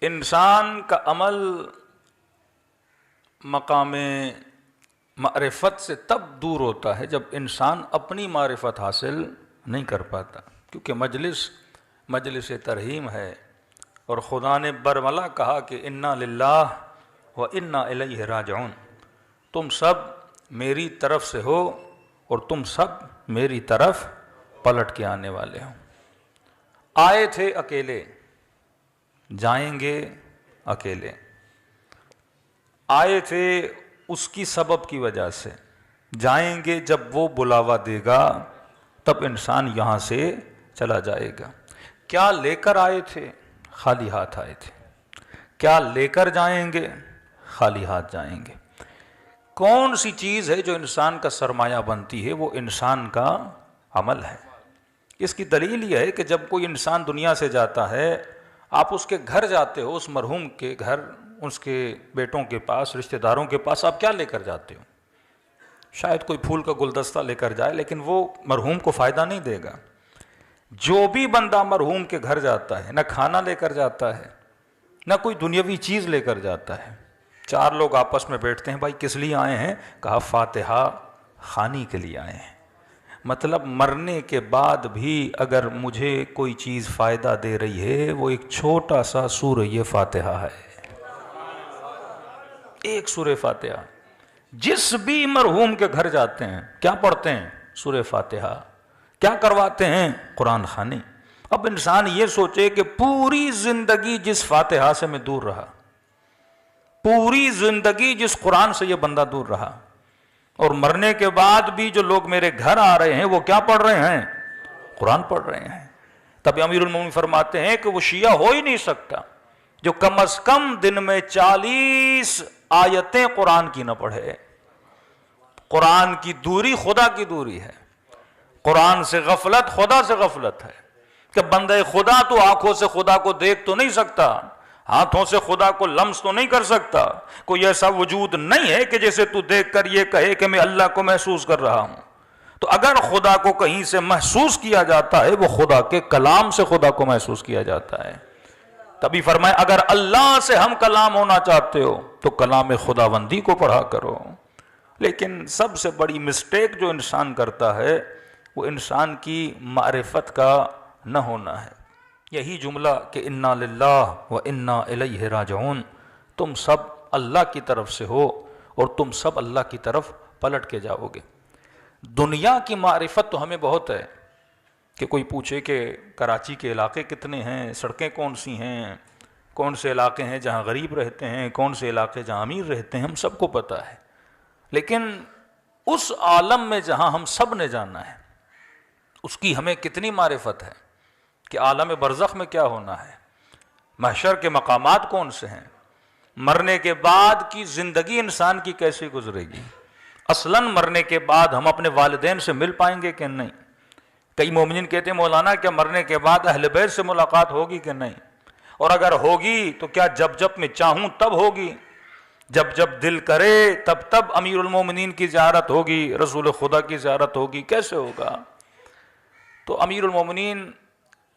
انسان کا عمل مقام معرفت سے تب دور ہوتا ہے جب انسان اپنی معرفت حاصل نہیں کر پاتا، کیونکہ مجلس ترحیم ہے، اور خدا نے برملا کہا کہ انا للہ و انا الیہ راجعون، تم سب میری طرف سے ہو اور تم سب میری طرف پلٹ کے آنے والے ہو۔ آئے تھے اکیلے، جائیں گے اکیلے، آئے تھے اس کی سبب کی وجہ سے، جائیں گے جب وہ بلاوا دے گا تب انسان یہاں سے چلا جائے گا۔ کیا لے کر آئے تھے؟ خالی ہاتھ آئے تھے۔ کیا لے کر جائیں گے؟ خالی ہاتھ جائیں گے۔ کون سی چیز ہے جو انسان کا سرمایہ بنتی ہے؟ وہ انسان کا عمل ہے۔ اس کی دلیل یہ ہے کہ جب کوئی انسان دنیا سے جاتا ہے، آپ اس کے گھر جاتے ہو، اس مرحوم کے گھر، اس کے بیٹوں کے پاس، رشتہ داروں کے پاس، آپ کیا لے کر جاتے ہو؟ شاید کوئی پھول کا گلدستہ لے کر جائے، لیکن وہ مرحوم کو فائدہ نہیں دے گا۔ جو بھی بندہ مرحوم کے گھر جاتا ہے، نہ کھانا لے کر جاتا ہے، نہ کوئی دنیاوی چیز لے کر جاتا ہے۔ چار لوگ آپس میں بیٹھتے ہیں، بھائی کس لیے آئے ہیں؟ کہا فاتحہ خوانی کے لیے آئے ہیں۔ مطلب مرنے کے بعد بھی اگر مجھے کوئی چیز فائدہ دے رہی ہے، وہ ایک چھوٹا سا سورہ فاتحہ ہے، ایک سورہ فاتحہ۔ جس بھی مرحوم کے گھر جاتے ہیں کیا پڑھتے ہیں؟ سورہ فاتحہ۔ کیا کرواتے ہیں؟ قرآن خوانی۔ اب انسان یہ سوچے کہ پوری زندگی جس فاتحہ سے میں دور رہا، پوری زندگی جس قرآن سے یہ بندہ دور رہا، اور مرنے کے بعد بھی جو لوگ میرے گھر آ رہے ہیں وہ کیا پڑھ رہے ہیں؟ قرآن پڑھ رہے ہیں۔ تب امیر المومنین فرماتے ہیں کہ وہ شیعہ ہو ہی نہیں سکتا جو کم از کم دن میں 40 آیتیں قرآن کی نہ پڑھے۔ قرآن کی دوری خدا کی دوری ہے، قرآن سے غفلت خدا سے غفلت ہے۔ کہ بندہ خدا تو آنکھوں سے خدا کو دیکھ تو نہیں سکتا، ہاتھوں سے خدا کو لمس تو نہیں کر سکتا، کوئی ایسا وجود نہیں ہے کہ جیسے تو دیکھ کر یہ کہے کہ میں اللہ کو محسوس کر رہا ہوں۔ تو اگر خدا کو کہیں سے محسوس کیا جاتا ہے، وہ خدا کے کلام سے خدا کو محسوس کیا جاتا ہے۔ تبھی فرمایا اگر اللہ سے ہم کلام ہونا چاہتے ہو تو کلام خداوندی کو پڑھا کرو۔ لیکن سب سے بڑی مسٹیک جو انسان کرتا ہے وہ انسان کی معرفت کا نہ ہونا ہے۔ یہی جملہ کہ انا للہ و انا الیہ راجعون، تم سب اللہ کی طرف سے ہو اور تم سب اللہ کی طرف پلٹ کے جاؤ گے۔ دنیا کی معرفت تو ہمیں بہت ہے، کہ کوئی پوچھے کہ کراچی کے علاقے کتنے ہیں، سڑکیں کون سی ہیں، کون سے علاقے ہیں جہاں غریب رہتے ہیں، کون سے علاقے جہاں امیر رہتے ہیں، ہم سب کو پتہ ہے۔ لیکن اس عالم میں جہاں ہم سب نے جانا ہے، اس کی ہمیں کتنی معرفت ہے کہ عالم برزخ میں کیا ہونا ہے، محشر کے مقامات کون سے ہیں، مرنے کے بعد کی زندگی انسان کی کیسے گزرے گی، اصلاً مرنے کے بعد ہم اپنے والدین سے مل پائیں گے کہ نہیں۔ کئی مومنین کہتے ہیں مولانا کیا مرنے کے بعد اہل بیت سے ملاقات ہوگی کہ نہیں، اور اگر ہوگی تو کیا جب جب میں چاہوں تب ہوگی، جب جب دل کرے تب تب امیر المومنین کی زیارت ہوگی، رسول خدا کی زیارت ہوگی، کیسے ہوگا؟ تو امیر المومنین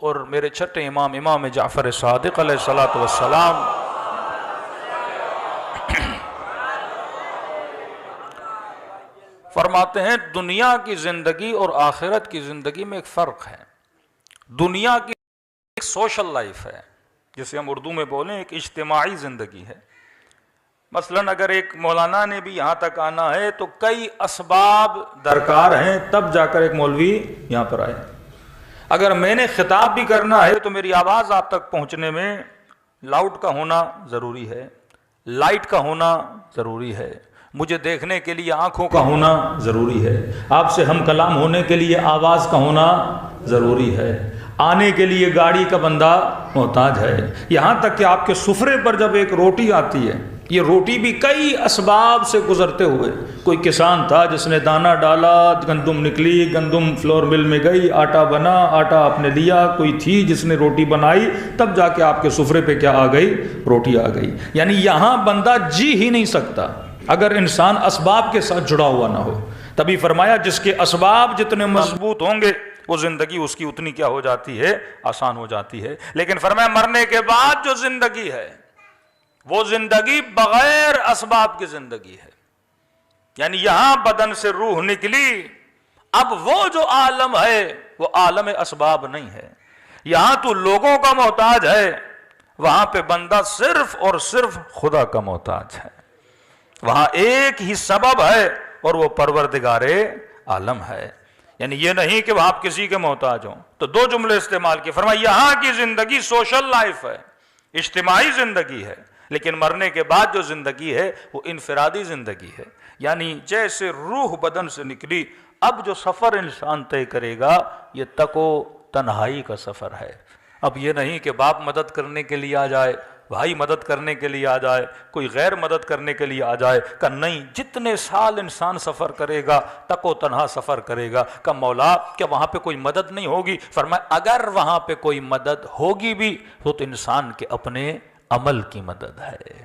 اور میرے چھٹے امام جعفر صادق علیہ الصلوۃ والسلام فرماتے ہیں دنیا کی زندگی اور آخرت کی زندگی میں ایک فرق ہے۔ دنیا کی ایک سوشل لائف ہے، جسے ہم اردو میں بولیں ایک اجتماعی زندگی ہے۔ مثلاً اگر ایک مولانا نے بھی یہاں تک آنا ہے تو کئی اسباب درکار ہیں، تب جا کر ایک مولوی یہاں پر آئے۔ اگر میں نے خطاب بھی کرنا ہے تو میری آواز آپ تک پہنچنے میں لاؤڈ کا ہونا ضروری ہے، لائٹ کا ہونا ضروری ہے، مجھے دیکھنے کے لیے آنکھوں کا ہونا ضروری ہے، آپ سے ہم کلام ہونے کے لیے آواز کا ہونا ضروری ہے، آنے کے لیے گاڑی کا بندہ محتاج ہے، یہاں تک کہ آپ کے سفرے پر جب ایک روٹی آتی ہے، یہ روٹی بھی کئی اسباب سے گزرتے ہوئے، کوئی کسان تھا جس نے دانہ ڈالا، گندم نکلی، گندم فلور مل میں گئی، آٹا بنا، آٹا آپ نے لیا، کوئی تھی جس نے روٹی بنائی، تب جا کے آپ کے سفرے پہ کیا آ گئی؟ روٹی آ گئی۔ یعنی یہاں بندہ جی ہی نہیں سکتا اگر انسان اسباب کے ساتھ جڑا ہوا نہ ہو۔ تبھی فرمایا جس کے اسباب جتنے مضبوط ہوں گے وہ زندگی اس کی اتنی کیا ہو جاتی ہے، آسان ہو جاتی ہے. لیکن فرمایا مرنے کے بعد جو زندگی ہے وہ زندگی بغیر اسباب کی زندگی ہے. یعنی یہاں بدن سے روح نکلی، اب وہ جو عالم ہے وہ عالم اسباب نہیں ہے. یہاں تو لوگوں کا محتاج ہے، وہاں پہ بندہ صرف اور صرف خدا کا محتاج ہے. وہاں ایک ہی سبب ہے اور وہ پروردگار عالم ہے. یعنی یہ نہیں کہ وہاں آپ کسی کے محتاج ہوں. تو دو جملے استعمال کیے، فرمایا یہاں کی زندگی سوشل لائف ہے، اجتماعی زندگی ہے، لیکن مرنے کے بعد جو زندگی ہے وہ انفرادی زندگی ہے. یعنی جیسے روح بدن سے نکلی، اب جو سفر انسان طے کرے گا یہ تک و تنہائی کا سفر ہے. اب یہ نہیں کہ باپ مدد کرنے کے لیے آ جائے، بھائی مدد کرنے کے لیے آ جائے، کوئی غیر مدد کرنے کے لیے آ جائے. کہ نہیں، جتنے سال انسان سفر کرے گا تک و تنہا سفر کرے گا. کہ مولا کیا وہاں پہ کوئی مدد نہیں ہوگی؟ فرمایا اگر وہاں پہ کوئی مدد ہوگی بھی تو انسان کے اپنے عمل کی مدد ہے.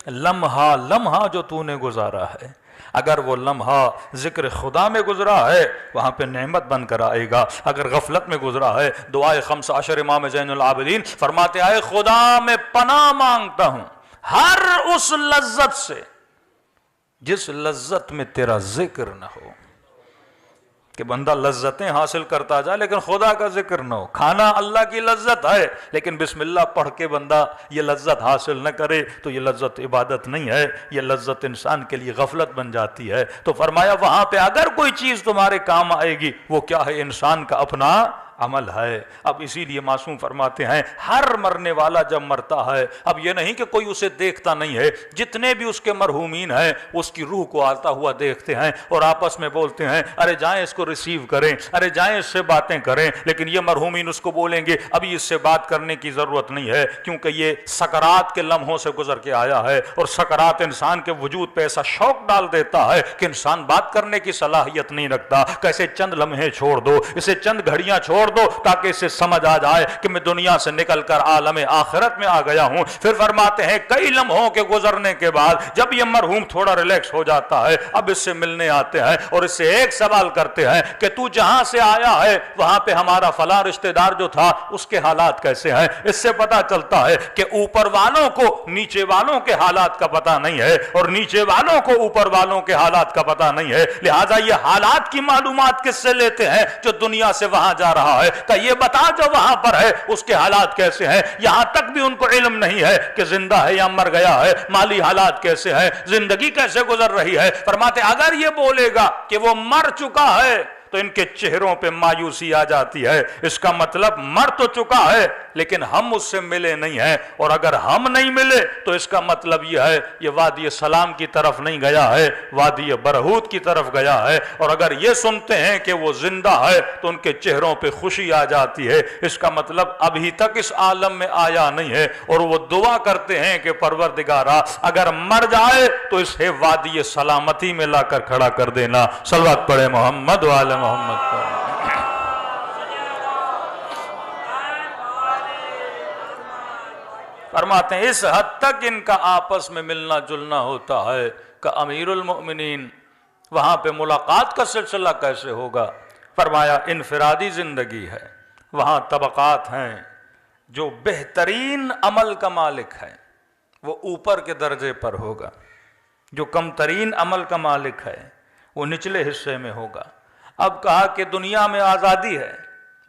لمحہ لمحہ جو تو نے گزارا ہے، اگر وہ لمحہ ذکر خدا میں گزرا ہے وہاں پہ نعمت بن کر آئے گا. اگر غفلت میں گزرا ہے، دعائے 15 امام زین العابدین فرماتے آئے خدا میں پناہ مانگتا ہوں ہر اس لذت سے جس لذت میں تیرا ذکر نہ ہو. کہ بندہ لذتیں حاصل کرتا جائے لیکن خدا کا ذکر نہ ہو. کھانا اللہ کی لذت ہے لیکن بسم اللہ پڑھ کے بندہ یہ لذت حاصل نہ کرے تو یہ لذت عبادت نہیں ہے، یہ لذت انسان کے لیے غفلت بن جاتی ہے. تو فرمایا وہاں پہ اگر کوئی چیز تمہارے کام آئے گی وہ کیا ہے؟ انسان کا اپنا عمل ہے. اب اسی لیے معصوم فرماتے ہیں ہر مرنے والا جب مرتا ہے، اب یہ نہیں کہ کوئی اسے دیکھتا نہیں ہے، جتنے بھی اس کے مرحومین ہیں اس کی روح کو آتا ہوا دیکھتے ہیں اور آپس میں بولتے ہیں ارے جائیں اس کو ریسیو کریں، ارے جائیں اس سے باتیں کریں. لیکن یہ مرحومین اس کو بولیں گے ابھی اس سے بات کرنے کی ضرورت نہیں ہے، کیونکہ یہ سکرات کے لمحوں سے گزر کے آیا ہے اور سکرات انسان کے وجود پہ ایسا شوق ڈال دیتا ہے کہ انسان بات کرنے کی صلاحیت نہیں رکھتا. کیسے چند لمحے چھوڑ دو، اسے چند گھڑیاں چھوڑ دو تاکہ اسے سمجھ آ جائے کہ میں دنیا سے نکل کر عالم آخرت میں آ گیا ہوں. پھر فرماتے ہیں کئی لمحوں کے گزرنے کے بعد جب یہ مرحوم تھوڑا ریلیکس ہو جاتا ہے اب اس سے ملنے آتے ہیں اور اس سے ایک سوال کرتے ہیں کہ تو جہاں سے آیا ہے وہاں پہ ہمارا فلاں رشتہ دار جو تھا اس کے حالات کیسے ہیں. اس سے پتا چلتا ہے کہ اوپر والوں کو نیچے والوں کے حالات کا پتا نہیں ہے اور نیچے والوں کو اوپر والوں کے حالات کا پتا نہیں ہے. لہٰذا یہ حالات کی معلومات کس سے لیتے ہیں؟ جو دنیا سے وہاں جا رہا ہے. کہ یہ بتا جو وہاں پر ہے اس کے حالات کیسے ہیں. یہاں تک بھی ان کو علم نہیں ہے کہ زندہ ہے یا مر گیا ہے، مالی حالات کیسے ہیں، زندگی کیسے گزر رہی ہے. فرماتے اگر یہ بولے گا کہ وہ مر چکا ہے تو ان کے چہروں پہ مایوسی آ جاتی ہے. اس کا مطلب مر تو چکا ہے لیکن ہم اس سے ملے نہیں ہیں، اور اگر ہم نہیں ملے تو اس کا مطلب یہ ہے یہ وادی سلام کی طرف نہیں گیا ہے، وادی برہوت کی طرف گیا ہے. اور اگر یہ سنتے ہیں کہ وہ زندہ ہے تو ان کے چہروں پہ خوشی آ جاتی ہے. اس کا مطلب ابھی تک اس عالم میں آیا نہیں ہے اور وہ دعا کرتے ہیں کہ پروردگارا اگر مر جائے تو اسے وادی سلامتی میں لا کر کھڑا کر دینا. صلوات پڑھے محمد وعلی محمد پر. فرماتے ہیں اس حد تک ان کا آپس میں ملنا جلنا ہوتا ہے کہ امیر المؤمنین وہاں پہ ملاقات کا سلسلہ کیسے ہوگا؟ فرمایا انفرادی زندگی ہے، وہاں طبقات ہیں. جو بہترین عمل کا مالک ہے وہ اوپر کے درجے پر ہوگا، جو کم ترین عمل کا مالک ہے وہ نچلے حصے میں ہوگا. اب کہا کہ دنیا میں آزادی ہے،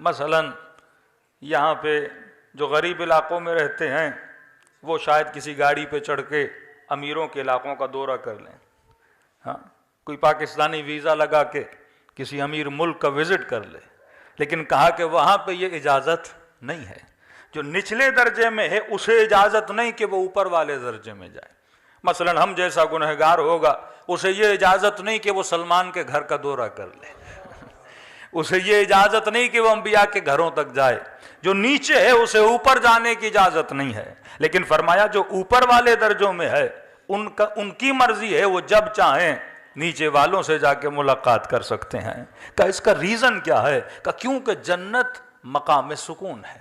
مثلا یہاں پہ جو غریب علاقوں میں رہتے ہیں وہ شاید کسی گاڑی پہ چڑھ کے امیروں کے علاقوں کا دورہ کر لیں. ہاں، کوئی پاکستانی ویزا لگا کے کسی امیر ملک کا وزٹ کر لے. لیکن کہا کہ وہاں پہ یہ اجازت نہیں ہے. جو نچلے درجے میں ہے اسے اجازت نہیں کہ وہ اوپر والے درجے میں جائے. مثلا ہم جیسا گنہگار ہوگا اسے یہ اجازت نہیں کہ وہ سلمان کے گھر کا دورہ کر لے. اسے یہ اجازت نہیں کہ وہ انبیاء کے گھروں تک جائے. جو نیچے ہے اسے اوپر جانے کی اجازت نہیں ہے. لیکن فرمایا جو اوپر والے درجوں میں ہے ان کی مرضی ہے، وہ جب چاہیں نیچے والوں سے جا کے ملاقات کر سکتے ہیں. کہ اس کا ریزن کیا ہے؟ کہ کیونکہ جنت مقام سکون ہے.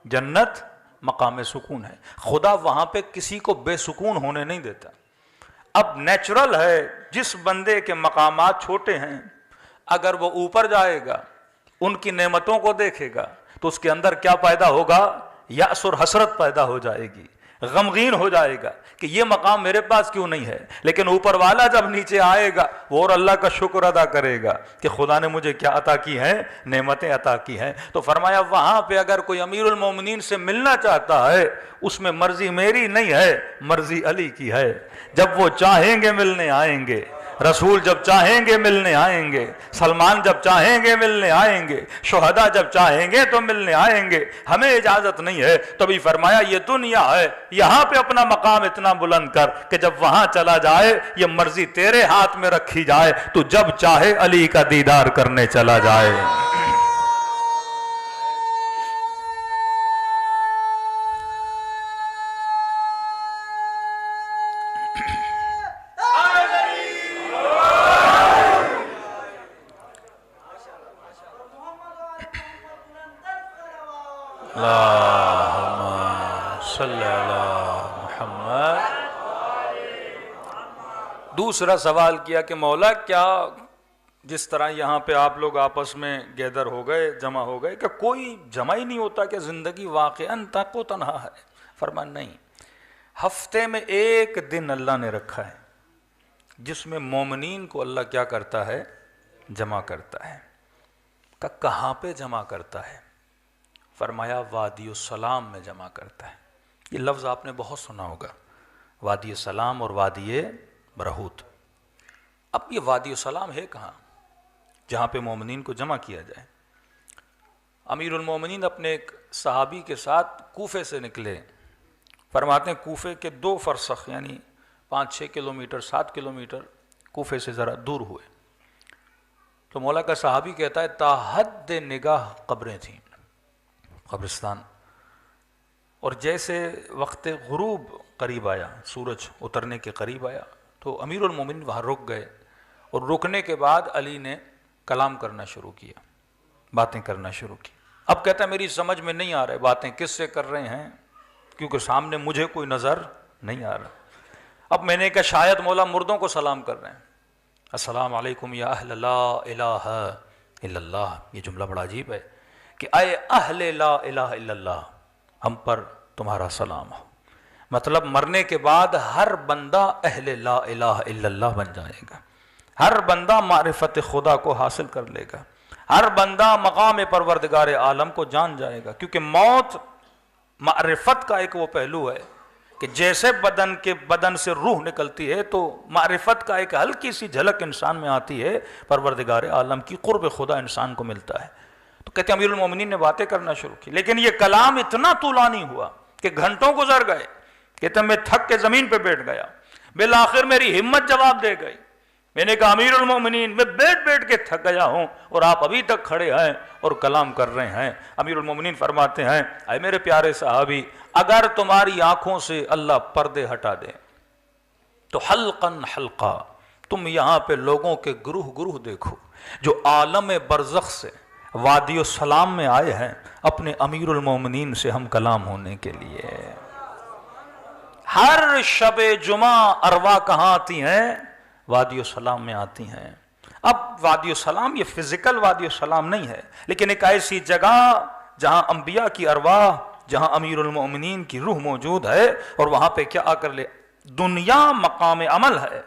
جنت مقام سکون ہے. خدا وہاں پہ کسی کو بے سکون ہونے نہیں دیتا. اب نیچرل ہے جس بندے کے مقامات چھوٹے ہیں اگر وہ اوپر جائے گا ان کی نعمتوں کو دیکھے گا تو اس کے اندر کیا پیدا ہوگا؟ یأس اور حسرت پیدا ہو جائے گی، غمگین ہو جائے گا کہ یہ مقام میرے پاس کیوں نہیں ہے۔ لیکن اوپر والا جب نیچے آئے گا وہ اور اللہ کا شکر ادا کرے گا کہ خدا نے مجھے کیا عطا کی ہیں، نعمتیں عطا کی ہیں۔ تو فرمایا وہاں پہ اگر کوئی امیر المومنین سے ملنا چاہتا ہے اس میں مرضی میری نہیں ہے، مرضی علی کی ہے۔ جب وہ چاہیں گے ملنے آئیں گے، رسول جب چاہیں گے ملنے آئیں گے، سلمان جب چاہیں گے ملنے آئیں گے، شہداء جب چاہیں گے تو ملنے آئیں گے، ہمیں اجازت نہیں ہے۔ تبھی فرمایا یہ دنیا ہے، یہاں پہ اپنا مقام اتنا بلند کر کہ جب وہاں چلا جائے یہ مرضی تیرے ہاتھ میں رکھی جائے، تو جب چاہے علی کا دیدار کرنے چلا جائے۔ دوسرا سوال کیا کہ مولا کیا جس طرح یہاں پہ آپ لوگ آپس میں گیدر ہو گئے، جمع ہو گئے، کہ کوئی جمع ہی نہیں ہوتا کہ زندگی واقعاً تک و تنہا ہے؟ فرمان نہیں، ہفتے میں ایک دن اللہ نے رکھا ہے جس میں مومنین کو اللہ کیا کرتا ہے؟ جمع کرتا ہے۔ کہاں پہ جمع کرتا ہے؟ فرمایا وادی السلام میں جمع کرتا ہے۔ یہ لفظ آپ نے بہت سنا ہوگا، وادی السلام اور وادی برہوت۔ اب یہ وادی السلام ہے کہاں جہاں پہ مومنین کو جمع کیا جائے؟ امیر المومنین اپنے ایک صحابی کے ساتھ کوفے سے نکلے، فرماتے ہیں کوفے کے 2 فرسخ یعنی 5-6 کلومیٹر 7 کلومیٹر کوفے سے ذرا دور ہوئے، تو مولا کا صحابی کہتا ہے تا حد نگاہ قبریں تھیں، قبرستان، اور جیسے وقت غروب قریب آیا، سورج اترنے کے قریب آیا تو امیر المومنین وہاں رک گئے، اور رکنے کے بعد علی نے کلام کرنا شروع کیا، باتیں کرنا شروع کی۔ اب کہتا ہے میری سمجھ میں نہیں آ رہے باتیں کس سے کر رہے ہیں، کیونکہ سامنے مجھے کوئی نظر نہیں آ رہا۔ اب میں نے کہا شاید مولا مردوں کو سلام کر رہے ہیں، السلام علیکم یا اہل لا الہ الا اللہ۔ یہ جملہ بڑا عجیب ہے کہ اے اہل لا الہ الا اللہ، ہم پر تمہارا سلام ہو۔ مطلب مرنے کے بعد ہر بندہ اہل لا الہ الا اللہ بن جائے گا، ہر بندہ معرفت خدا کو حاصل کر لے گا، ہر بندہ مقام پروردگار عالم کو جان جائے گا، کیونکہ موت معرفت کا ایک وہ پہلو ہے کہ جیسے بدن سے روح نکلتی ہے تو معرفت کا ایک ہلکی سی جھلک انسان میں آتی ہے، پروردگار عالم کی قرب خدا انسان کو ملتا ہے۔ تو کہتے ہیں امیر المومنین نے باتیں کرنا شروع کی، لیکن یہ کلام اتنا طولانی ہوا کہ گھنٹوں گزر گئے۔ کہتے ہیں میں تھک کے زمین پہ بیٹھ گیا، بالآخر میری ہمت جواب دے گئی، میں نے کہا امیر المومنین میں بیٹھ کے تھک گیا ہوں اور آپ ابھی تک کھڑے ہیں اور کلام کر رہے ہیں۔ امیر المومنین فرماتے ہیں اے میرے پیارے صحابی، اگر تمہاری آنکھوں سے اللہ پردے ہٹا دے تو حلقاً حلقہ تم یہاں پہ لوگوں کے گروہ دیکھو جو عالم برزخ سے وادی السلام میں آئے ہیں اپنے امیر المومنین سے ہم کلام ہونے کے لیے۔ ہر شب جمعہ ارواح کہاں آتی ہیں؟ وادی السلام میں آتی ہیں۔ اب وادی السلام یہ فزیکل وادی السلام نہیں ہے، لیکن ایک ایسی جگہ جہاں انبیاء کی ارواح، جہاں امیر المومنین کی روح موجود ہے، اور وہاں پہ کیا آ کر لے دنیا مقام عمل ہے۔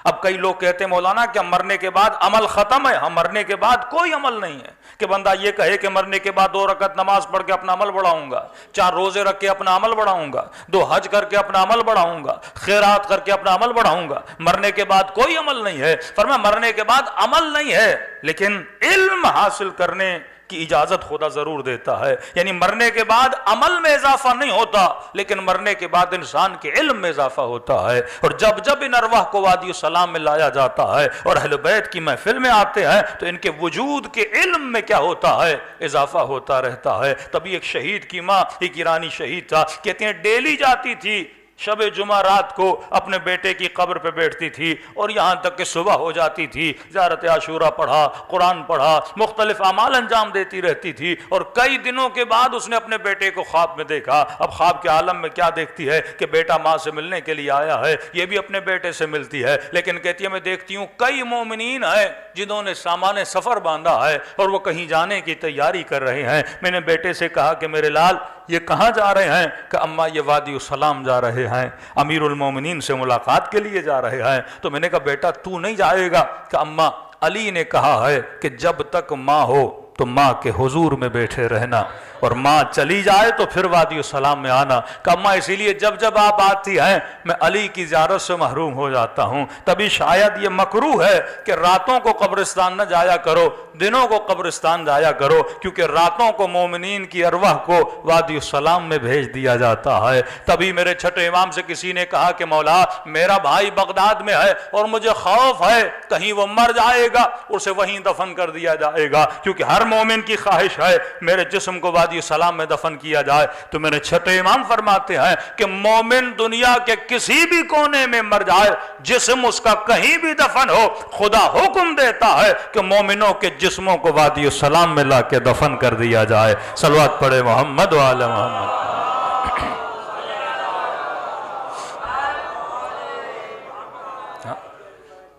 اب کئی لوگ کہتے ہیں مولانا کیا مرنے کے بعد عمل ختم ہے؟ ہم مرنے کے بعد کوئی عمل نہیں ہے کہ بندہ یہ کہے کہ مرنے کے بعد 2 رکعت نماز پڑھ کے اپنا عمل بڑھاؤں گا، 4 روزے رکھ کے اپنا عمل بڑھاؤں گا، 2 حج کر کے اپنا عمل بڑھاؤں گا، خیرات کر کے اپنا عمل بڑھاؤں گا۔ مرنے کے بعد کوئی عمل نہیں ہے۔ فرمایا مرنے کے بعد عمل نہیں ہے، لیکن علم حاصل کرنے کی اجازت خدا ضرور دیتا ہے۔ یعنی مرنے کے بعد عمل میں اضافہ نہیں ہوتا، لیکن مرنے کے بعد انسان کے علم میں اضافہ ہوتا ہے۔ اور جب ان ارواح کو وادی السلام میں لایا جاتا ہے اور اہل بیت کی محفل میں آتے ہیں تو ان کے وجود کے علم میں کیا ہوتا ہے؟ اضافہ ہوتا رہتا ہے۔ تبھی ایک شہید کی ماں، ایک ایرانی شہید تھا، کہتے ہیں ڈیلی جاتی تھی شب جمعہ رات کو اپنے بیٹے کی قبر پہ بیٹھتی تھی اور یہاں تک کہ صبح ہو جاتی تھی، زیارت عاشورہ پڑھا، قرآن پڑھا، مختلف اعمال انجام دیتی رہتی تھی، اور کئی دنوں کے بعد اس نے اپنے بیٹے کو خواب میں دیکھا۔ اب خواب کے عالم میں کیا دیکھتی ہے کہ بیٹا ماں سے ملنے کے لیے آیا ہے، یہ بھی اپنے بیٹے سے ملتی ہے، لیکن کہتی ہے میں دیکھتی ہوں کئی مومنین ہیں جنہوں نے سامان سفر باندھا ہے اور وہ کہیں جانے کی تیاری کر رہے ہیں۔ میں نے بیٹے سے کہا کہ میرے لال یہ کہاں جا رہے ہیں؟ کہ اماں یہ وادی السلام جا رہے ہیں، امیر المومنین سے ملاقات کے لیے جا رہے ہیں۔ تو میں نے کہا بیٹا تو نہیں جائے گا؟ کہ اماں علی نے کہا ہے کہ جب تک ماں ہو تو ماں کے حضور میں بیٹھے رہنا، اور ماں چلی جائے تو پھر وادی السلام میں آنا۔ کہ اماں اسی لیے جب جب آپ آتی ہیں میں علی کی زیارت سے محروم ہو جاتا ہوں، تبھی شاید یہ مکروہ ہے کہ راتوں کو قبرستان نہ جایا کرو، دنوں کو قبرستان جایا کرو، کیونکہ راتوں کو مومنین کی ارواح کو وادی السلام میں بھیج دیا جاتا ہے۔ تبھی میرے چھٹے امام سے کسی نے کہا کہ مولا میرا بھائی بغداد میں ہے اور مجھے خوف ہے کہیں وہ مر جائے گا، اسے وہیں دفن کر دیا جائے گا، کیونکہ ہر مومن کی خواہش ہے میرے جسم کو وادی السلام میں دفن کیا جائے۔ تو میرے چھٹے امام فرماتے ہیں کہ مومن دنیا کے کسی بھی کونے میں مر جائے، جسم اس کا کہیں بھی دفن ہو، خدا حکم دیتا ہے کہ مومنوں کے جسموں کو وادی السلام میں لا کے دفن کر دیا جائے۔ صلوات پڑھے محمد وعلی محمد۔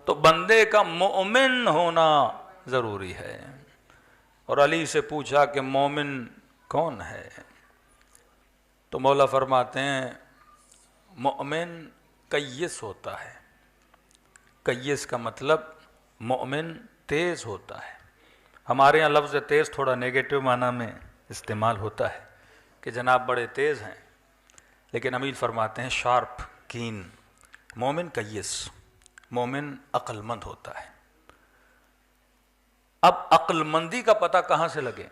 تو بندے کا مومن ہونا ضروری ہے۔ اور علی سے پوچھا کہ مومن کون ہے؟ تو مولا فرماتے ہیں مومن کیس ہوتا ہے۔ کیس کا مطلب مومن تیز ہوتا ہے۔ ہمارے یہاں لفظ تیز تھوڑا نیگیٹو معنی میں استعمال ہوتا ہے کہ جناب بڑے تیز ہیں، لیکن امیر فرماتے ہیں شارپ، کین۔ مومن کیس، مومن عقل مند ہوتا ہے۔ اب عقل مندی کا پتہ کہاں سے لگے؟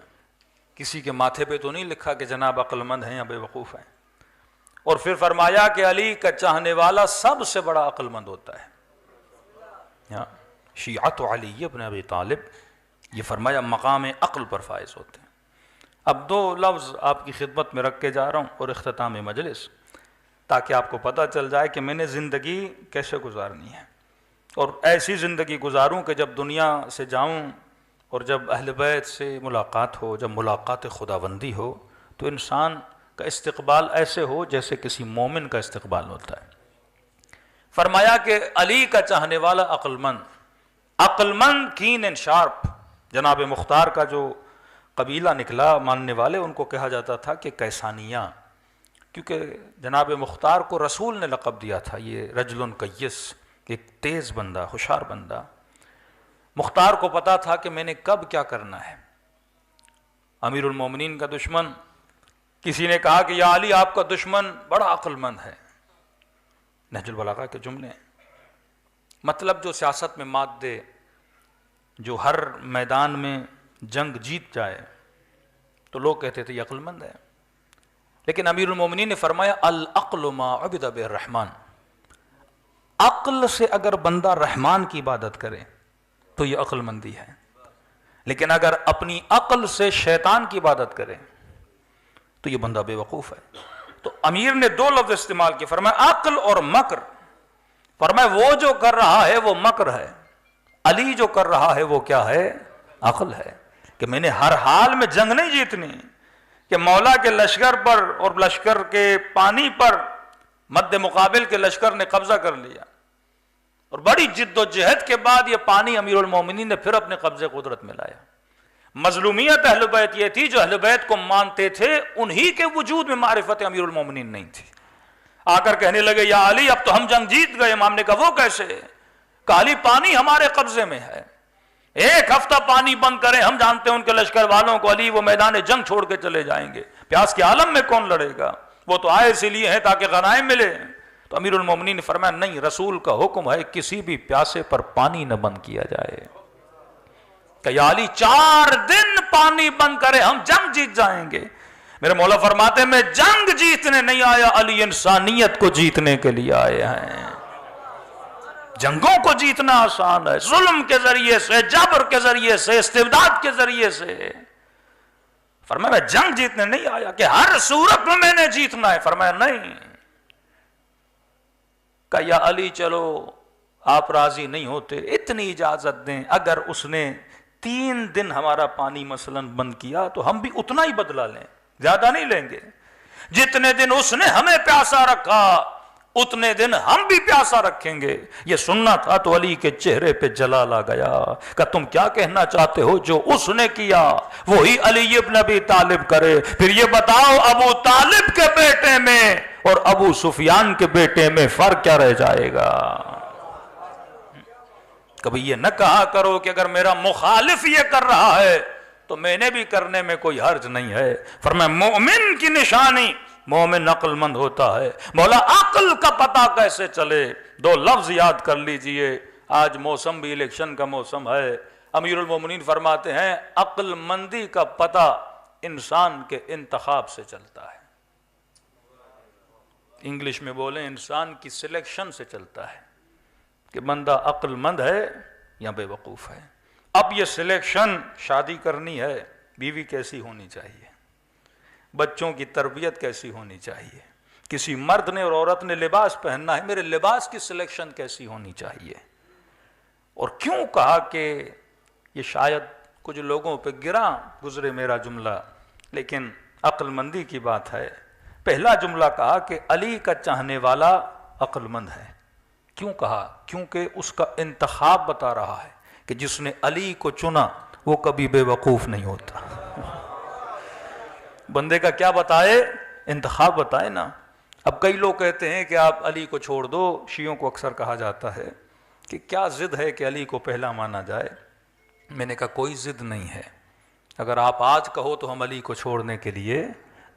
کسی کے ماتھے پہ تو نہیں لکھا کہ جناب عقل مند ہیں یا بے وقوف ہیں۔ اور پھر فرمایا کہ علی کا چاہنے والا سب سے بڑا عقل مند ہوتا ہے۔ شیعت علی ابن ابی طالب، یہ فرمایا مقام عقل پر فائز ہوتے ہیں۔ اب دو لفظ آپ کی خدمت میں رکھ کے جا رہا ہوں اور اختتام مجلس، تاکہ آپ کو پتہ چل جائے کہ میں نے زندگی کیسے گزارنی ہے، اور ایسی زندگی گزاروں کہ جب دنیا سے جاؤں اور جب اہل بیت سے ملاقات ہو، جب ملاقات خداوندی ہو، تو انسان کا استقبال ایسے ہو جیسے کسی مومن کا استقبال ہوتا ہے۔ فرمایا کہ علی کا چاہنے والا عقل مند کین اینڈ شارپ۔ جناب مختار کا جو قبیلہ نکلا ماننے والے، ان کو کہا جاتا تھا کہ کیسانیہ، کیونکہ جناب مختار کو رسول نے لقب دیا تھا یہ رجل کیس، ایک تیز بندہ، ہوشیار بندہ۔ مختار کو پتا تھا کہ میں نے کب کیا کرنا ہے۔ امیر المومنین کا دشمن، کسی نے کہا کہ یا علی آپ کا دشمن بڑا عقل مند ہے۔ نہج البلاغہ کے جملے، مطلب جو سیاست میں مات دے، جو ہر میدان میں جنگ جیت جائے، تو لوگ کہتے تھے یہ عقل مند ہے۔ لیکن امیر المومنین نے فرمایا العقل ما عبد بالرحمن، عقل سے اگر بندہ رحمان کی عبادت کرے تو یہ عقل مندی ہے، لیکن اگر اپنی عقل سے شیطان کی عبادت کرے تو یہ بندہ بے وقوف ہے۔ تو امیر نے دو لفظ استعمال کیے، فرمایا عقل اور مکر۔ فرمایا وہ جو کر رہا ہے وہ مکر ہے، علی جو کر رہا ہے وہ کیا ہے؟ عقل ہے، کہ میں نے ہر حال میں جنگ نہیں جیتنی، کہ مولا کے لشکر پر اور لشکر کے پانی پر مد مقابل کے لشکر نے قبضہ کر لیا، اور بڑی جد و جہد کے بعد یہ پانی امیر المومنین نے پھر اپنے قبضے قدرت میں لایا۔ مظلومیت اہل بیت یہ تھی، جو اہل بیت کو مانتے تھے انہی کے وجود میں معرفت امیر المومنین نہیں تھی۔ آ کر کہنے لگے یا علی اب تو ہم جنگ جیت گئے۔ امام نے کہا وہ کیسے؟ کہ علی پانی ہمارے قبضے میں ہے، ایک ہفتہ پانی بند کریں، ہم جانتے ہیں ان کے لشکر والوں کو علی وہ میدان جنگ چھوڑ کے چلے جائیں گے، پیاس کے عالم میں کون لڑے گا؟ وہ تو آئے اسی لیے ہیں تاکہ غنائم ملے۔ تو امیر المومنین نے فرمایا نہیں، رسول کا حکم ہے کسی بھی پیاسے پر پانی نہ بند کیا جائے، کہ یا علی 4 دن پانی بند کرے ہم جنگ جیت جائیں گے۔ میرے مولا فرماتے ہیں میں جنگ جیتنے نہیں آیا علی، انسانیت کو جیتنے کے لیے آئے ہیں۔ جنگوں کو جیتنا آسان ہے، ظلم کے ذریعے سے، جبر کے ذریعے سے، استبداد کے ذریعے سے۔ فرمایا میں جنگ جیتنے نہیں آیا کہ ہر صورت میں نے جیتنا ہے۔ فرمایا نہیں، کہ یا علی چلو آپ راضی نہیں ہوتے، اتنی اجازت دیں، اگر اس نے 3 دن ہمارا پانی مثلاً بند کیا تو ہم بھی اتنا ہی بدلہ لیں، زیادہ نہیں لیں گے، جتنے دن اس نے ہمیں پیاسا رکھا اتنے دن ہم بھی پیاسا رکھیں گے۔ یہ سننا تھا تو علی کے چہرے پہ جلال آ گیا کہ تم کیا کہنا چاہتے ہو؟ جو اس نے کیا وہی علی ابن ابی طالب کرے۔ پھر یہ بتاؤ ابو طالب کے بیٹے میں اور ابو سفیان کے بیٹے میں فرق کیا رہ جائے گا؟ کبھی یہ نہ کہا کرو کہ اگر میرا مخالف یہ کر رہا ہے تو میں نے بھی کرنے میں کوئی حرج نہیں ہے۔ فرمایا مومن کی نشانی مومن عقل مند ہوتا ہے۔ مولا عقل کا پتہ کیسے چلے؟ 2 لفظ یاد کر لیجئے، آج موسم بھی الیکشن کا موسم ہے۔ امیر المومنین فرماتے ہیں عقل مندی کا پتہ انسان کے انتخاب سے چلتا ہے، انگلش میں بولیں انسان کی سلیکشن سے چلتا ہے کہ بندہ عقل مند ہے یا بے وقوف ہے۔ اب یہ سلیکشن، شادی کرنی ہے، بیوی کیسی ہونی چاہیے، بچوں کی تربیت کیسی ہونی چاہیے، کسی مرد نے اور عورت نے لباس پہننا ہے، میرے لباس کی سلیکشن کیسی ہونی چاہیے۔ اور کیوں کہا کہ یہ شاید کچھ لوگوں پہ گراں گزرے میرا جملہ، لیکن عقل مندی کی بات ہے۔ پہلا جملہ کہا کہ علی کا چاہنے والا عقل مند ہے۔ کیوں کہا؟ کیونکہ اس کا انتخاب بتا رہا ہے کہ جس نے علی کو چنا وہ کبھی بے وقوف نہیں ہوتا۔ بندے کا کیا بتائے؟ انتخاب بتائے نا۔ اب کئی لوگ کہتے ہیں کہ آپ علی کو چھوڑ دو، شیعوں کو اکثر کہا جاتا ہے کہ کیا ضد ہے کہ علی کو پہلا مانا جائے؟ میں نے کہا کوئی ضد نہیں ہے، اگر آپ آج کہو تو ہم علی کو چھوڑنے کے لیے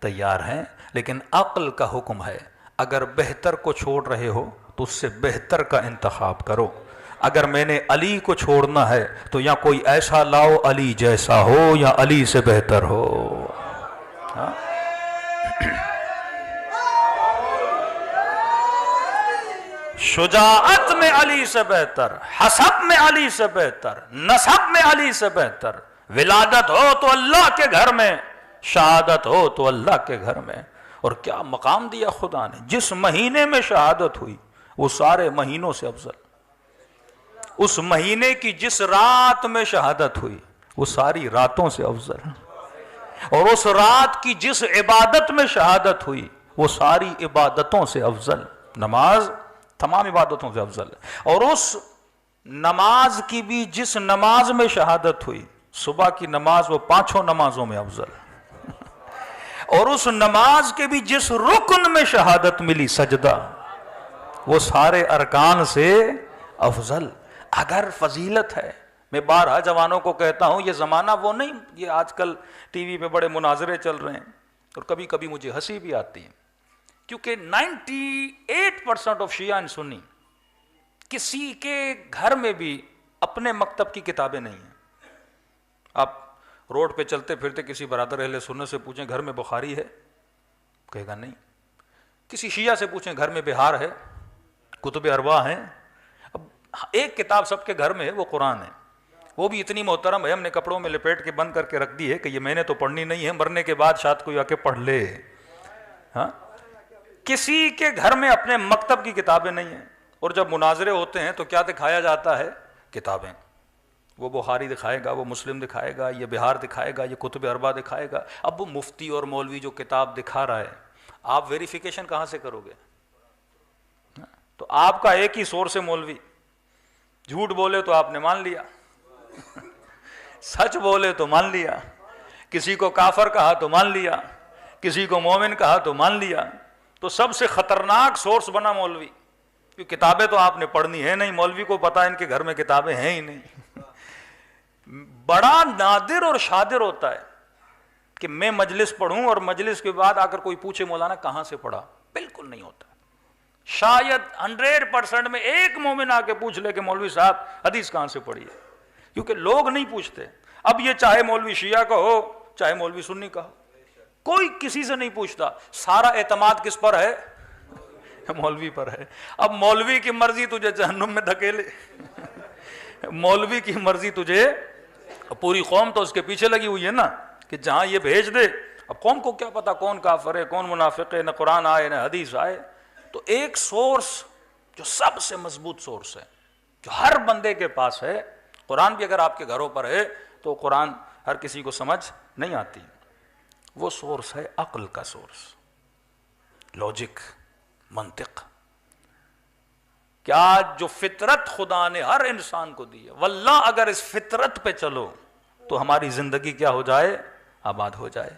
تیار ہیں، لیکن عقل کا حکم ہے اگر بہتر کو چھوڑ رہے ہو تو اس سے بہتر کا انتخاب کرو۔ اگر میں نے علی کو چھوڑنا ہے تو یا کوئی ایسا لاؤ علی جیسا ہو یا علی سے بہتر ہو۔ ہاں؟ شجاعت میں علی سے بہتر، حسب میں علی سے بہتر، نسب میں علی سے بہتر، ولادت ہو تو اللہ کے گھر میں، شہادت ہو تو اللہ کے گھر میں۔ اور کیا مقام دیا خدا نے، جس مہینے میں شہادت ہوئی وہ سارے مہینوں سے افضل، اس مہینے کی جس رات میں شہادت ہوئی وہ ساری راتوں سے افضل، اور اس رات کی جس عبادت میں شہادت ہوئی وہ ساری عبادتوں سے افضل۔ نماز تمام عبادتوں سے افضل ہے، اور اس نماز کی بھی جس نماز میں شہادت ہوئی، صبح کی نماز، وہ 5 نمازوں میں افضل، اور اس نماز کے بھی جس رکن میں شہادت ملی، سجدہ، وہ سارے ارکان سے افضل۔ اگر فضیلت ہے، میں بارہا جوانوں کو کہتا ہوں یہ زمانہ وہ نہیں، یہ آج کل ٹی وی پہ بڑے مناظرے چل رہے ہیں اور کبھی کبھی مجھے ہنسی بھی آتی ہے، کیونکہ 98% آف شیعہ اینڈ سنی کسی کے گھر میں بھی اپنے مکتب کی کتابیں نہیں ہیں۔ آپ روڈ پہ چلتے پھرتے کسی برادر اہل سنت سے پوچھیں گھر میں بخاری ہے، کہے گا نہیں۔ کسی شیعہ سے پوچھیں گھر میں بہار ہے، کتب اربع ہیں۔ اب ایک کتاب سب کے گھر میں ہے، وہ قرآن ہے، وہ بھی اتنی محترم ہے، ہم نے کپڑوں میں لپیٹ کے بند کر کے رکھ دی ہے کہ یہ میں نے تو پڑھنی نہیں ہے، مرنے کے بعد شاید کوئی آ کے پڑھ لے۔ ہاں، کسی کے گھر میں اپنے مکتب کی کتابیں نہیں ہیں، اور جب مناظرے ہوتے ہیں تو کیا دکھایا جاتا ہے؟ کتابیں۔ وہ بخاری دکھائے گا، وہ مسلم دکھائے گا، یہ بہار دکھائے گا، یہ کتب اربع دکھائے گا۔ اب وہ مفتی اور مولوی جو کتاب دکھا رہا ہے، آپ ویریفیکیشن کہاں سے کرو گے؟ تو آپ کا ایک ہی سورس ہے مولوی، جھوٹ بولے تو آپ نے مان لیا، سچ بولے تو مان لیا، کسی کو کافر کہا تو مان لیا، کسی کو مومن کہا تو مان لیا۔ تو سب سے خطرناک سورس بنا مولوی، کیونکہ کتابیں تو آپ نے پڑھنی ہے نہیں، مولوی کو پتا ان کے گھر میں کتابیں ہیں ہی نہیں۔ بڑا نادر اور شادر ہوتا ہے کہ میں مجلس پڑھوں اور مجلس کے بعد آ کر کوئی پوچھے مولانا کہاں سے پڑھا، بالکل نہیں ہوتا۔ شاید 100% میں ایک مومن آ کے پوچھ لے کہ مولوی صاحب حدیث کہاں سے پڑھی ہے، کیونکہ لوگ نہیں پوچھتے۔ اب یہ چاہے مولوی شیعہ کا ہو چاہے مولوی سنی کا ہو، کوئی کسی سے نہیں پوچھتا، سارا اعتماد کس پر ہے؟ مولوی پر ہے۔ اب مولوی کی مرضی تجھے جہنم میں دھکیلے، مولوی کی مرضی تجھے، پوری قوم تو اس کے پیچھے لگی ہوئی ہے نا کہ جہاں یہ بھیج دے۔ اب قوم کو کیا پتا کون کافر ہے کون منافق ہے، نہ قرآن آئے نہ حدیث آئے۔ تو ایک سورس جو سب سے مضبوط سورس ہے، جو ہر بندے کے پاس ہے. قرآن بھی اگر آپ کے گھروں پر ہے تو قرآن ہر کسی کو سمجھ نہیں آتی. وہ سورس ہے عقل کا سورس، لاجک، منطق. کیا جو فطرت خدا نے ہر انسان کو دی ہے، واللہ اگر اس فطرت پہ چلو تو ہماری زندگی کیا ہو جائے؟ آباد ہو جائے.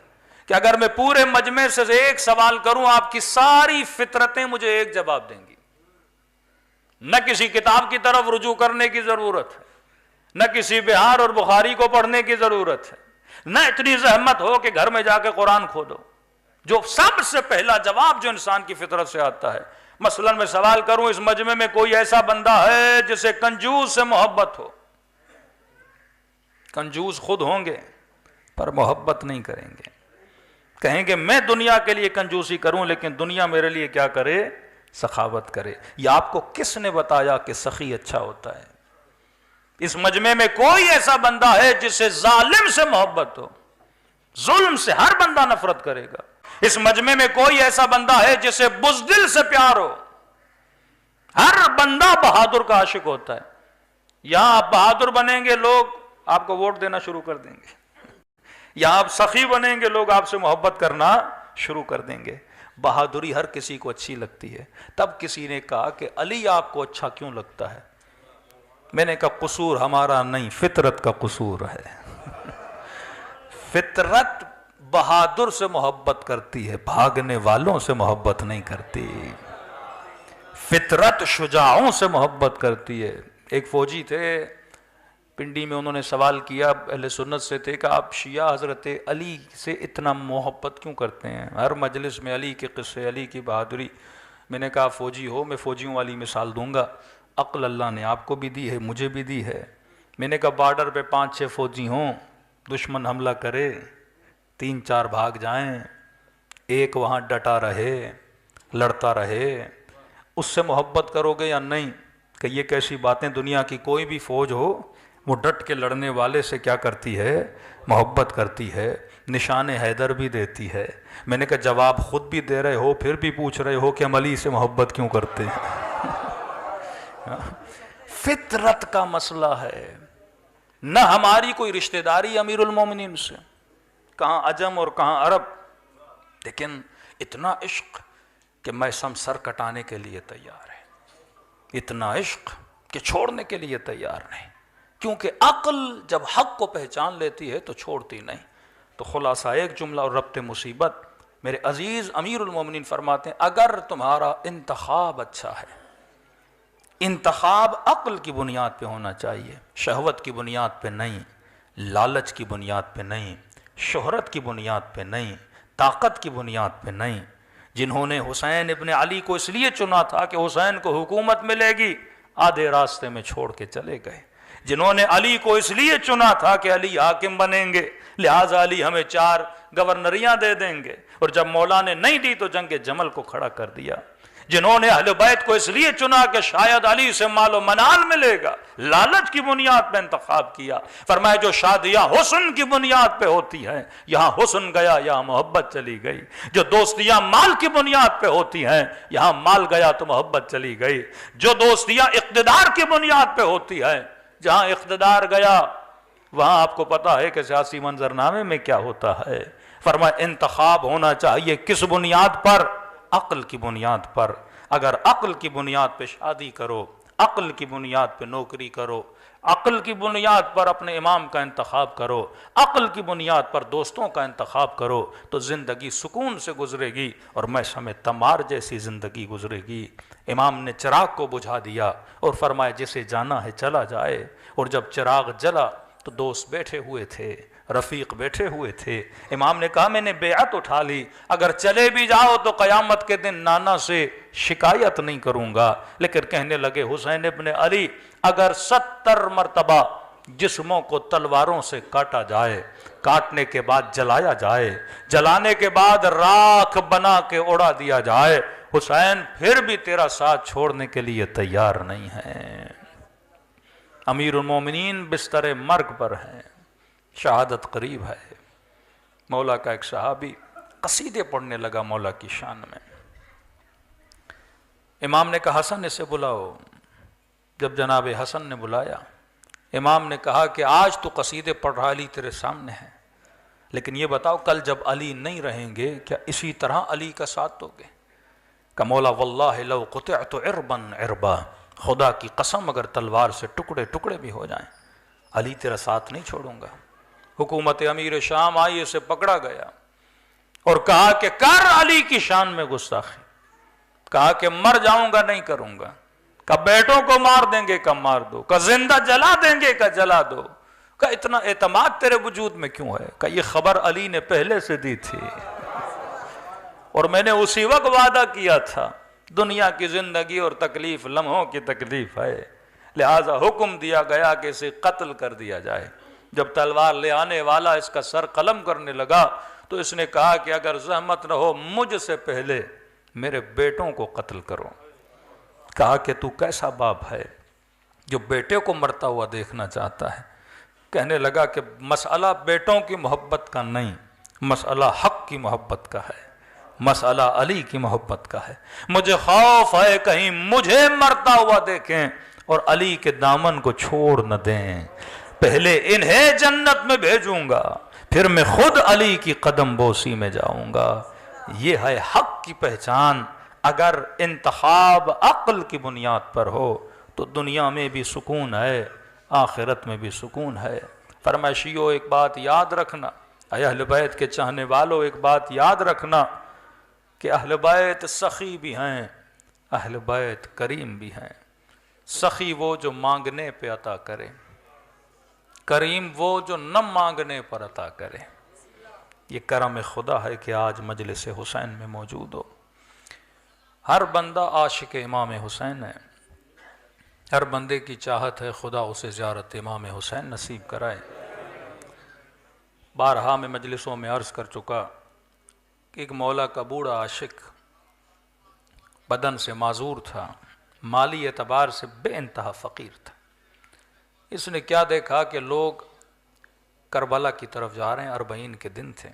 کہ اگر میں پورے مجمع سے ایک سوال کروں، آپ کی ساری فطرتیں مجھے ایک جواب دیں گی. نہ کسی کتاب کی طرف رجوع کرنے کی ضرورت ہے، نہ کسی بہار اور بخاری کو پڑھنے کی ضرورت ہے، نہ اتنی زحمت ہو کہ گھر میں جا کے قرآن کھولو. جو سب سے پہلا جواب جو انسان کی فطرت سے آتا ہے. مثلا میں سوال کروں، اس مجمع میں کوئی ایسا بندہ ہے جسے کنجوس سے محبت ہو؟ کنجوس خود ہوں گے پر محبت نہیں کریں گے. کہیں گے میں دنیا کے لیے کنجوسی کروں لیکن دنیا میرے لیے کیا کرے؟ سخاوت کرے. یہ آپ کو کس نے بتایا کہ سخی اچھا ہوتا ہے؟ اس مجمع میں کوئی ایسا بندہ ہے جسے ظالم سے محبت ہو؟ ظلم سے ہر بندہ نفرت کرے گا. اس مجمع میں کوئی ایسا بندہ ہے جسے بزدل سے پیار ہو؟ ہر بندہ بہادر کا عاشق ہوتا ہے. یہاں آپ بہادر بنیں گے لوگ آپ کو ووٹ دینا شروع کر دیں گے. یہاں آپ سخی بنیں گے لوگ آپ سے محبت کرنا شروع کر دیں گے. بہادری ہر کسی کو اچھی لگتی ہے. تب کسی نے کہا کہ علی آپ کو اچھا کیوں لگتا ہے؟ میں نے کہا قصور ہمارا نہیں، فطرت کا قصور ہے. فطرت بہادر سے محبت کرتی ہے، بھاگنے والوں سے محبت نہیں کرتی. فطرت شجاعوں سے محبت کرتی ہے. ایک فوجی تھے پنڈی میں، انہوں نے سوال کیا، اہل سنت سے تھے، کہ آپ شیعہ حضرت علی سے اتنا محبت کیوں کرتے ہیں؟ ہر مجلس میں علی کے قصے، علی کی بہادری. میں نے کہا فوجی ہو، میں فوجیوں والی مثال دوں گا. عقل اللہ نے آپ کو بھی دی ہے، مجھے بھی دی ہے. میں نے کہا بارڈر پہ 5-6 فوجی ہوں، دشمن حملہ کرے، 3-4 بھاگ جائیں، ایک وہاں ڈٹا رہے، لڑتا رہے، اس سے محبت کرو گے یا نہیں؟ کہ یہ کیسی باتیں، دنیا کی کوئی بھی فوج ہو وہ ڈٹ کے لڑنے والے سے کیا کرتی ہے؟ محبت کرتی ہے. نشان حیدر بھی دیتی ہے. میں نے کہا جواب خود بھی دے رہے ہو پھر بھی پوچھ رہے ہو کہ ہم علی سے محبت کیوں کرتے ہیں؟ فطرت کا مسئلہ ہے. نہ ہماری کوئی رشتہ داری امیر المومنین سے، کہاں عجم اور کہاں عرب، لیکن اتنا عشق کہ میں سر کٹانے کے لیے تیار ہے. اتنا عشق کہ چھوڑنے کے لیے تیار نہیں. کیونکہ عقل جب حق کو پہچان لیتی ہے تو چھوڑتی نہیں. تو خلاصہ ایک جملہ اور ربط مصیبت، میرے عزیز امیر المومنین فرماتے ہیں اگر تمہارا انتخاب اچھا ہے، انتخاب عقل کی بنیاد پہ ہونا چاہیے، شہوت کی بنیاد پہ نہیں، لالچ کی بنیاد پہ نہیں، شہرت کی بنیاد پہ نہیں، طاقت کی بنیاد پہ نہیں. جنہوں نے حسین ابن علی کو اس لیے چنا تھا کہ حسین کو حکومت ملے گی، آدھے راستے میں چھوڑ کے چلے گئے. جنہوں نے علی کو اس لیے چنا تھا کہ علی حاکم بنیں گے، لہٰذا علی ہمیں 4 گورنریاں دے دیں گے، اور جب مولا نے نہیں دی تو جنگ جمل کو کھڑا کر دیا. جنہوں نے اہل بیت کو اس لیے چنا کہ شاید علی سے مال و منال ملے گا، لالچ کی بنیاد پہ انتخاب کیا. فرمایا جو شادیاں حسن کی بنیاد پہ ہوتی ہیں، یہاں حسن گیا یہاں محبت چلی گئی. جو دوستیاں مال کی بنیاد پہ ہوتی ہیں، یہاں مال گیا تو محبت چلی گئی. جو دوستیاں اقتدار کی بنیاد پہ ہوتی ہیں، جہاں اقتدار گیا وہاں آپ کو پتا ہے کہ سیاسی منظرنامے میں کیا ہوتا ہے. فرمایا انتخاب ہونا چاہیے کس بنیاد پر؟ عقل کی بنیاد پر. اگر عقل کی بنیاد پہ شادی کرو، عقل کی بنیاد پہ نوکری کرو، عقل کی بنیاد پر اپنے امام کا انتخاب کرو، عقل کی بنیاد پر دوستوں کا انتخاب کرو، تو زندگی سکون سے گزرے گی اور میں سمجھ تمار جیسی زندگی گزرے گی. امام نے چراغ کو بجھا دیا اور فرمایا جسے جانا ہے چلا جائے. اور جب چراغ جلا تو دوست بیٹھے ہوئے تھے، رفیق بیٹھے ہوئے تھے. امام نے کہا میں نے بیعت اٹھا لی، اگر چلے بھی جاؤ تو قیامت کے دن نانا سے شکایت نہیں کروں گا. لیکن کہنے لگے حسین ابن علی اگر 70 مرتبہ جسموں کو تلواروں سے کاٹا جائے، کاٹنے کے بعد جلایا جائے، جلانے کے بعد راکھ بنا کے اڑا دیا جائے، حسین پھر بھی تیرا ساتھ چھوڑنے کے لیے تیار نہیں ہے. امیر المومنین بستر مرگ پر ہیں، شہادت قریب ہے. مولا کا ایک صحابی قصیدے پڑھنے لگا مولا کی شان میں. امام نے کہا حسن اسے بلاؤ. جب جناب حسن نے بلایا، امام نے کہا کہ آج تو قصیدے پڑھ رہا علی تیرے سامنے ہے، لیکن یہ بتاؤ کل جب علی نہیں رہیں گے کیا اسی طرح علی کا ساتھ دو گے؟ کہ مولا واللہ لو قطعت عربا عربا، خدا کی قسم اگر تلوار سے ٹکڑے ٹکڑے بھی ہو جائیں علی تیرا ساتھ نہیں چھوڑوں گا. حکومت امیر شام آئی، اسے پکڑا گیا اور کہا کہ کر علی کی شان میں گستاخی. کہا کہ مر جاؤں گا نہیں کروں گا. کہ بیٹوں کو مار دیں گے کہ مار دو. کہ زندہ جلا دیں گے کہ جلا دو. کہ اتنا اعتماد تیرے وجود میں کیوں ہے؟ کہ یہ خبر علی نے پہلے سے دی تھی اور میں نے اسی وقت وعدہ کیا تھا. دنیا کی زندگی اور تکلیف لمحوں کی تکلیف ہے، لہذا حکم دیا گیا کہ اسے قتل کر دیا جائے. جب تلوار لے آنے والا اس کا سر قلم کرنے لگا تو اس نے کہا کہ اگر زحمت نہ ہو مجھ سے پہلے میرے بیٹوں کو قتل کرو. کہا کہ تو کیسا باپ ہے جو بیٹے کو مرتا ہوا دیکھنا چاہتا ہے؟ کہنے لگا کہ مسئلہ بیٹوں کی محبت کا نہیں، مسئلہ حق کی محبت کا ہے، مسئلہ علی کی محبت کا ہے. مجھے خوف ہے کہیں مجھے مرتا ہوا دیکھیں اور علی کے دامن کو چھوڑ نہ دیں. پہلے انہیں جنت میں بھیجوں گا، پھر میں خود علی کی قدم بوسی میں جاؤں گا. یہ ہے حق کی پہچان. اگر انتخاب عقل کی بنیاد پر ہو تو دنیا میں بھی سکون ہے، آخرت میں بھی سکون ہے. فرمایا شیعو ایک بات یاد رکھنا، اے اہل بیت کے چاہنے والوں ایک بات یاد رکھنا کہ اہل بیت سخی بھی ہیں، اہل بیت کریم بھی ہیں. سخی وہ جو مانگنے پہ عطا کرے، کریم وہ جو نہ مانگنے پر عطا کرے. یہ کرم خدا ہے کہ آج مجلس حسین میں موجود ہو. ہر بندہ عاشق امام حسین ہے، ہر بندے کی چاہت ہے خدا اسے زیارت امام حسین نصیب کرائے. بارہا میں مجلسوں میں عرض کر چکا کہ ایک مولا کا بوڑھا عاشق بدن سے معذور تھا، مالی اعتبار سے بے انتہا فقیر تھا. اس نے کیا دیکھا کہ لوگ کربلا کی طرف جا رہے ہیں، 40 کے دن تھے.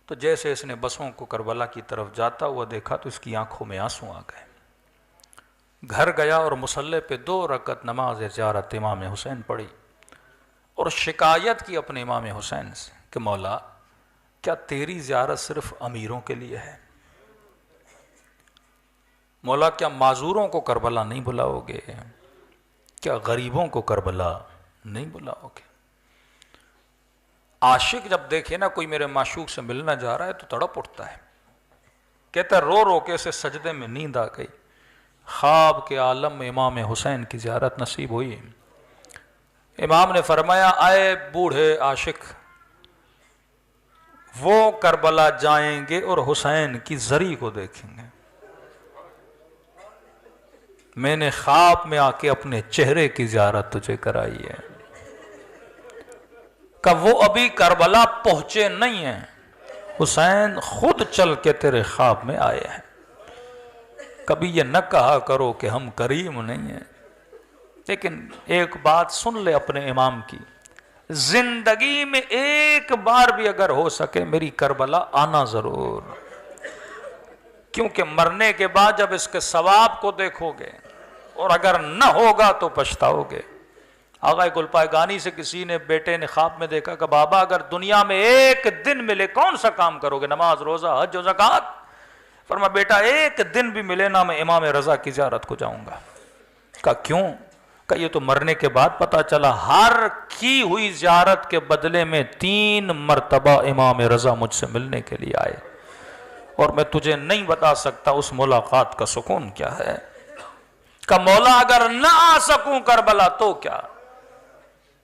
تو جیسے اس نے بسوں کو کربلا کی طرف جاتا ہوا دیکھا تو اس کی آنکھوں میں آنسو آ گئے. گھر گیا اور مصلی پہ 2 رکعت نماز زیارت امام حسین پڑھی اور شکایت کی اپنے امام حسین سے کہ مولا کیا تیری زیارت صرف امیروں کے لیے ہے؟ مولا کیا معذوروں کو کربلا نہیں بلاؤ گے؟ کیا غریبوں کو کربلا نہیں بلاؤ گے؟ عاشق جب دیکھے نا کوئی میرے معشوق سے ملنا جا رہا ہے تو تڑپ اٹھتا ہے. کہتا ہے رو رو کے اسے سجدے میں نیند آ گئی. خواب کے عالم میں امام حسین کی زیارت نصیب ہوئی. امام نے فرمایا آئے بوڑھے عاشق، وہ کربلا جائیں گے اور حسین کی زری کو دیکھیں گے. میں نے خواب میں آ کے اپنے چہرے کی زیارت تجھے کرائی ہے. کہ وہ ابھی کربلا پہنچے نہیں ہیں، حسین خود چل کے تیرے خواب میں آئے ہیں. کبھی یہ نہ کہا کرو کہ ہم کریم نہیں ہیں، لیکن ایک بات سن لے اپنے امام کی، زندگی میں ایک بار بھی اگر ہو سکے میری کربلا آنا ضرور. کیونکہ مرنے کے بعد جب اس کے ثواب کو دیکھو گے اور اگر نہ ہوگا تو پچھتاؤ گے. آغا گل پائگانی سے کسی نے بیٹے نے خواب میں دیکھا کہ بابا اگر دنیا میں ایک دن ملے کون سا کام کرو گے؟ نماز، روزہ، حج و زکوٰۃ. فرمایا بیٹا ایک دن بھی ملے نا میں امام رضا کی زیارت کو جاؤں گا. کہا کیوں؟ کہ یہ تو مرنے کے بعد پتا چلا ہر کی ہوئی زیارت کے بدلے میں 3 مرتبہ امام رضا مجھ سے ملنے کے لیے آئے اور میں تجھے نہیں بتا سکتا اس ملاقات کا سکون کیا ہے. کہ مولا اگر نہ آ سکوں کربلا تو کیا،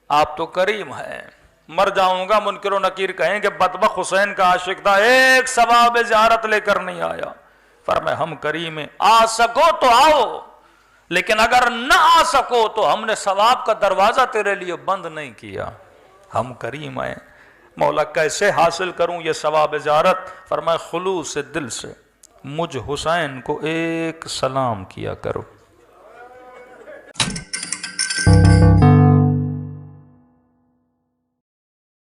آپ تو کریم ہیں. مر جاؤں گا منکر و نکیر کہیں کہ بدبخت حسین کا عاشق تھا، ایک ثواب زیارت لے کر نہیں آیا. فرمایا ہم کریم ہیں، آ سکو تو آؤ، لیکن اگر نہ آ سکو تو ہم نے ثواب کا دروازہ تیرے لیے بند نہیں کیا. ہم کریم ہیں. مولا کیسے حاصل کروں یہ ثواب زیارت؟ فرمایا خلوص دل سے مجھ حسین کو ایک سلام کیا کرو.